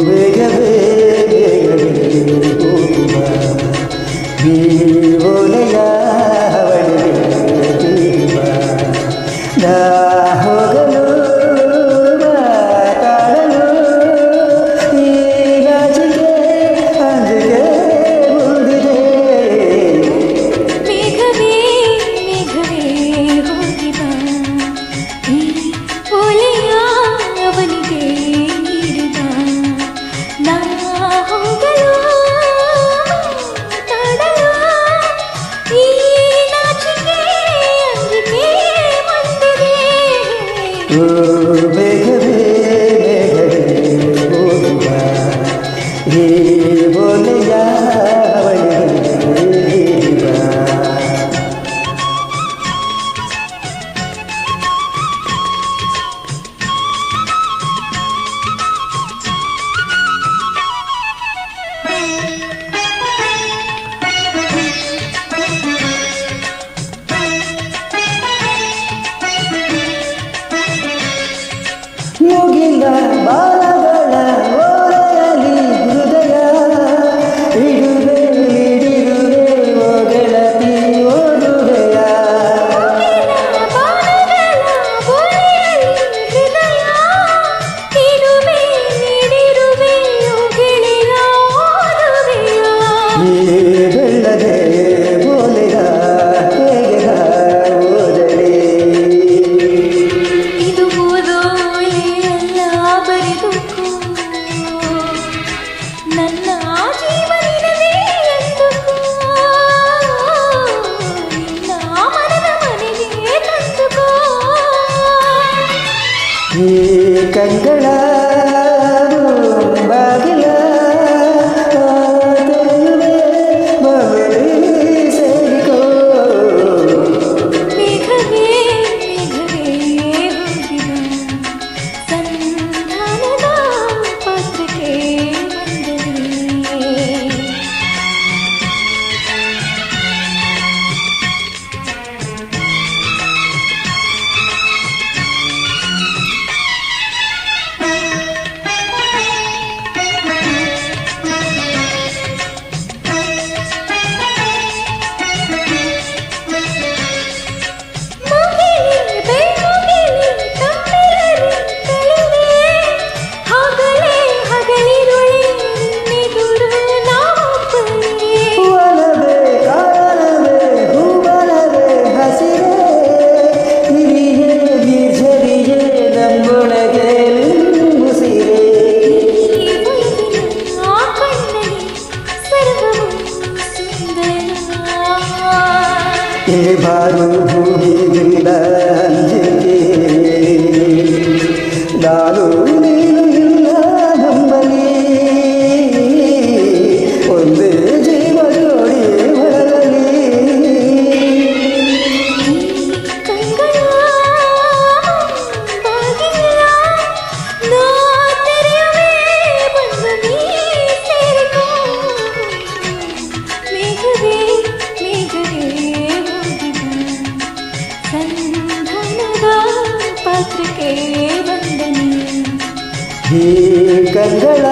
ಬೇಗವೇ ಒಲೆಯ ನಾ ಹೋಗಲು ಮಾತಾಡಲು ಈ ನಾಚಿಕೆ ಅಂಜಿಕೆ ಮುಂದಿದೆ. ಮೇಘವೇ ಮೇಘವೇ ಹೋಗಿ ಬಾ, ಈ ಒಲೆಯ ಅವನಿಗೆ ನೀಡಿದ. ನಾ ಹೋಗಲು ಮಾತಾಡಲು ಈ ನಾಚಿಕೆ ಅಂಜಿಕೆ ಮುಂದಿದೆ. ಬೇಗವೇ ಹೋಗುವ ಈ ಒಲೆಯ ಮುಗಿಲ ಬಾಲಗಳ ಓರೆಯಲಿ ಹೃದಯ ಇಡುವೆ ಇಡಿರುವೆ ಓ ಗೆಳತಿ ಓದುವೆಯ. ಈ ಬೆಳ್ಳಗೆ ಬೋಲೆಯ ಹೇಗೆ ಓದಲಿ. ನನ್ನ ಜೀವನವೇ ಎಂದುಕೋ, ನಿನ್ನ ಮನದ ಮನೆಗೆ ತಂದುಕೋ. ಈ ಕಂಗಳ ಬಾಗಿಲ ತೆರೆಯುವೆ ಬಳಿ ಸೇರಿಕೋ. ಮೇಘವೇ ಮೇಘವೇ ಹೋಗಿ ಬಾ, ಸಂಧಾನದ ಪಾತ್ರಕ್ಕೆ ಬಂದೆನೆ. ಒಲವೇ ಕಾರಣವೇ ಹೂಬಲವೇ ಹಸಿರೇ ಹಿರಿಯೇ ನಿರ್ಜರಿಯೇ ನಮ್ಮೊಳಗೆ ಮುಸಿರೇ. ಈ ಬಾರು ಭೂಮಿಗಿಲ್ಲ ಅಂಜಿಕೆ, ನಾನು ನೀನು ಇಲ್ಲ ನಂಬಲಿ. ಒಂದೇ ಜೀವ ಜೋಡಿ ಹೊರಗಲಿ. ಮೇಘವೇ ಮೇಘವೇ ಹೋಗಿ ಬಾ, ಸಂಧಾನದ ಪಾತ್ರಕ್ಕೆ ಬಂದನೆ. ಈ ಕಂಗಳ